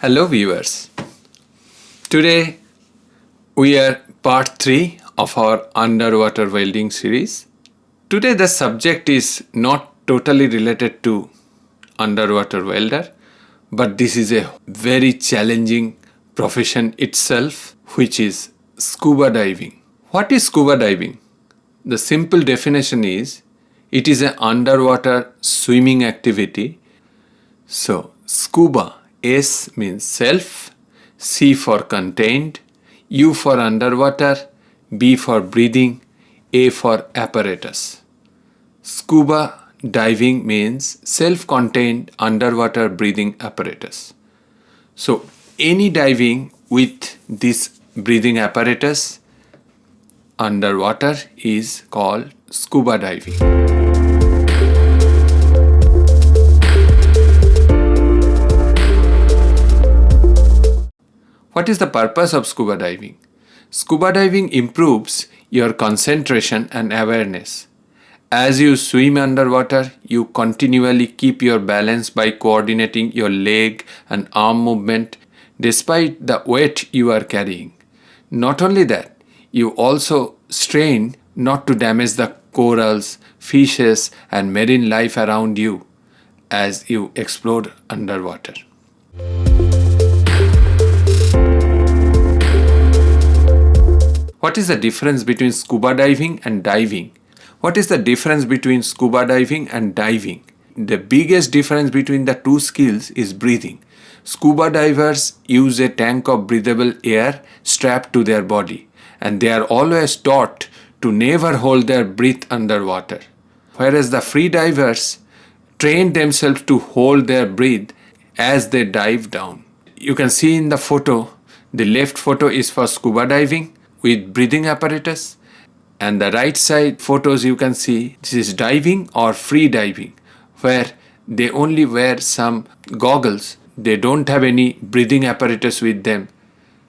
Hello viewers. Today we are part 3 of our underwater welding series. Today the subject is not totally related to underwater welder, but this is a very challenging profession itself, which is scuba diving. What is scuba diving? The simple definition is it is an underwater swimming activity. So scuba, S means self, C for contained, U for underwater, B for breathing, A for apparatus. Scuba diving means self-contained underwater breathing apparatus. So any diving with this breathing apparatus underwater is called scuba diving. What is the purpose of scuba diving? Scuba diving improves your concentration and awareness. As you swim underwater, you continually keep your balance by coordinating your leg and arm movement despite the weight you are carrying. Not only that, you also strain not to damage the corals, fishes, and marine life around you as you explore underwater. What is the difference between scuba diving and diving? What is the difference between scuba diving and diving? The biggest difference between the two skills is breathing. Scuba divers use a tank of breathable air strapped to their body, and they are always taught to never hold their breath underwater. Whereas the free divers train themselves to hold their breath as they dive down. You can see in the photo, the left photo is for scuba diving with breathing apparatus, and the right side photos you can see this is diving or free diving, where they only wear some goggles. They don't have any breathing apparatus with them,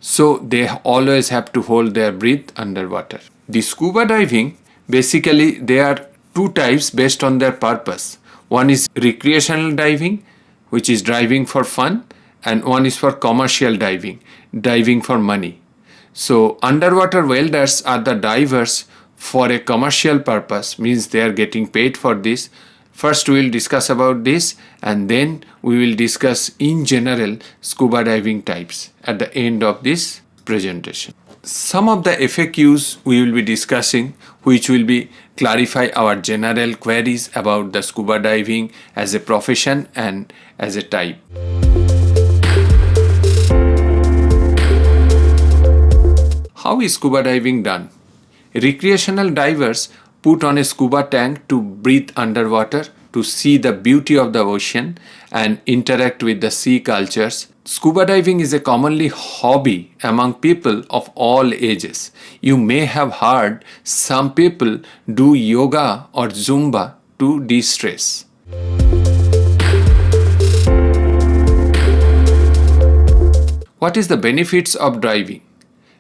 so they always have to hold their breath underwater. The scuba diving, basically there are two types based on their purpose. One is recreational diving, which is diving for fun, and one is for commercial diving, diving for money. So underwater welders are the divers for a commercial purpose, means they are getting paid for this. First we will discuss about this, and then we will discuss in general scuba diving types at the end of this presentation. Some of the FAQs we will be discussing, which will be clarify our general queries about the scuba diving as a profession and as a type. How is scuba diving done? Recreational divers put on a scuba tank to breathe underwater, to see the beauty of the ocean and interact with the sea cultures. Scuba diving is a commonly hobby among people of all ages. You may have heard some people do yoga or Zumba to de-stress. What is the benefits of diving?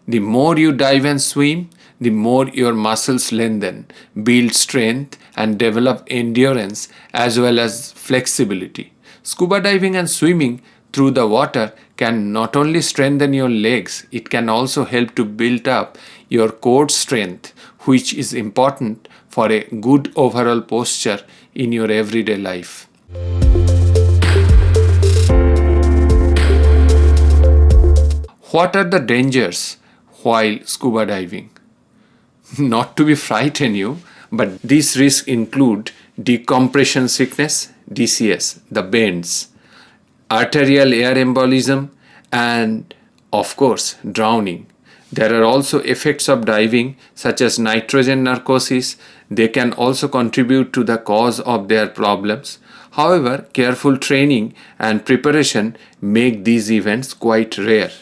The more you dive and swim, the more your muscles lengthen, build strength, and develop endurance as well as flexibility. Scuba diving and swimming through the water can not only strengthen your legs, it can also help to build up your core strength, which is important for a good overall posture in your everyday life. What are the dangers while scuba diving? Not to be frighten you, but these risks include decompression sickness, DCS, the bends, arterial air embolism, and of course drowning. There are also effects of diving such as nitrogen narcosis. They can also contribute to the cause of their problems. However, careful training and preparation make these events quite rare.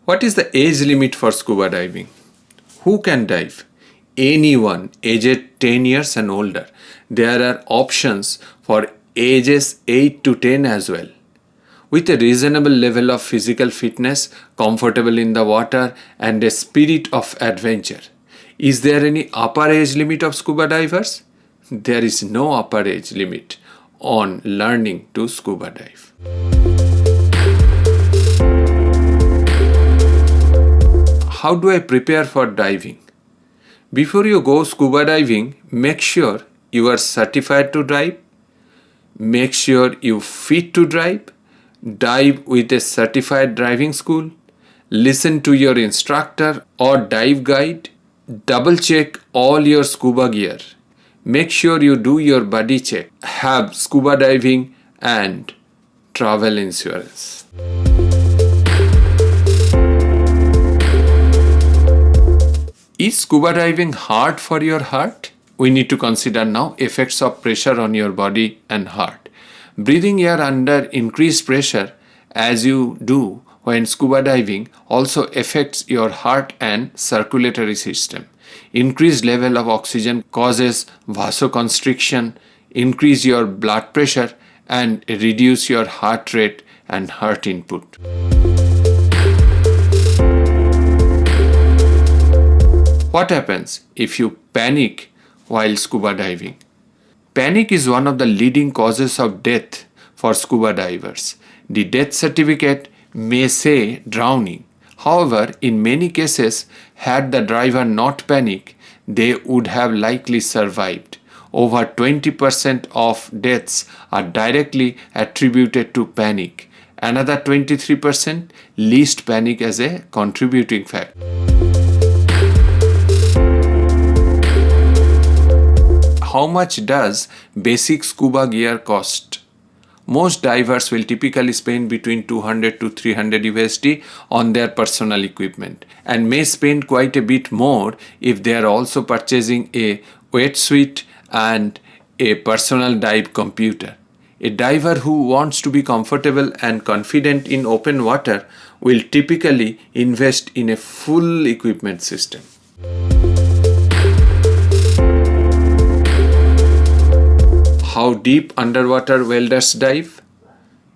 What is the age limit for scuba diving? Who can dive? Anyone aged 10 years and older. There are options for ages 8 to 10 as well. With a reasonable level of physical fitness, comfortable in the water, and a spirit of adventure. Is there any upper age limit of scuba divers? There is no upper age limit. on learning to scuba dive. How do I prepare for diving? Before you go scuba diving, make sure you are certified to dive. Make sure you fit to dive. Dive with a certified diving school. Listen to your instructor or dive guide. Double check all your scuba gear. Make sure you do your body check. Have scuba diving and travel insurance. Is scuba diving hard for your heart? We need to consider now effects of pressure on your body and heart. Breathing air under increased pressure as you do when scuba diving also affects your heart and circulatory system. Increased level of oxygen causes vasoconstriction, increase your blood pressure and reduce your heart rate and heart input. What happens if you panic while scuba diving? Panic is one of the leading causes of death for scuba divers. The death certificate may say drowning. However, in many cases, had the diver not panicked, they would have likely survived. Over 20% of deaths are directly attributed to panic. Another 23% list panic as a contributing factor. How much does basic scuba gear cost? Most divers will typically spend between 200 to 300 USD on their personal equipment and may spend quite a bit more if they are also purchasing a wetsuit and a personal dive computer. A diver who wants to be comfortable and confident in open water will typically invest in a full equipment system. How deep underwater welders dive?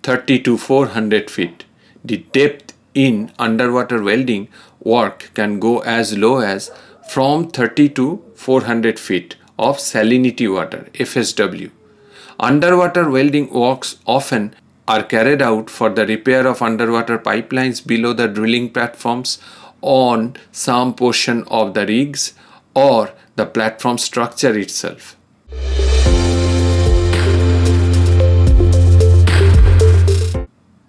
30 to 400 feet. The depth in underwater welding work can go as low as from 30 to 400 feet of salinity water, FSW. Underwater welding works often are carried out for the repair of underwater pipelines below the drilling platforms on some portion of the rigs or the platform structure itself.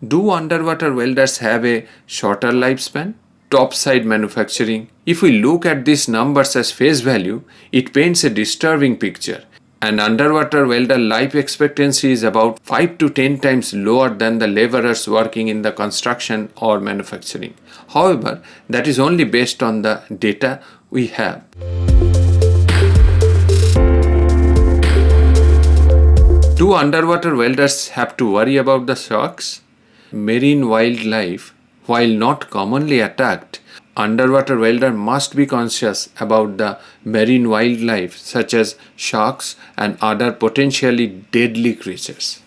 Do underwater welders have a shorter lifespan? Topside manufacturing. If we look at these numbers as face value, it paints a disturbing picture. An underwater welder life expectancy is about 5 to 10 times lower than the laborers working in the construction or manufacturing. However, that is only based on the data we have. Do underwater welders have to worry about the sharks? Marine wildlife, while not commonly attacked, underwater welder must be conscious about the marine wildlife such as sharks and other potentially deadly creatures.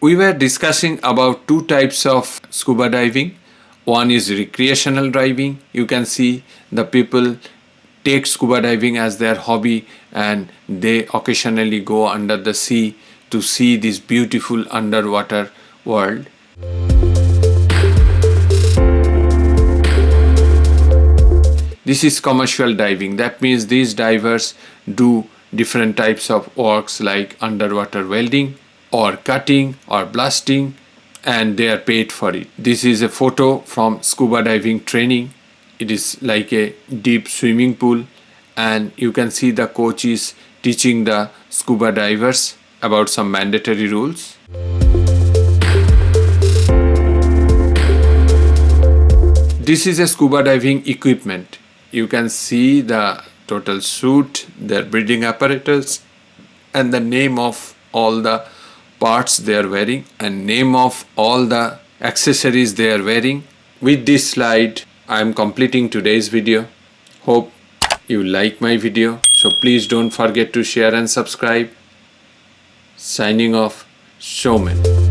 We were discussing about two types of scuba diving. One is recreational diving. You can see the people take scuba diving as their hobby and they occasionally go under the sea to see this beautiful underwater world. This is commercial diving. That means these divers do different types of works like underwater welding or cutting or blasting and they are paid for it. This is a photo from scuba diving training. It is like a deep swimming pool and you can see the coach is teaching the scuba divers about some mandatory rules. This is a scuba diving equipment. You can see the total suit, their breathing apparatus and the name of all the parts they are wearing and name of all the accessories they are wearing. With this slide, I am completing today's video. Hope you like my video. So please don't forget to share and subscribe. Signing off, Showman.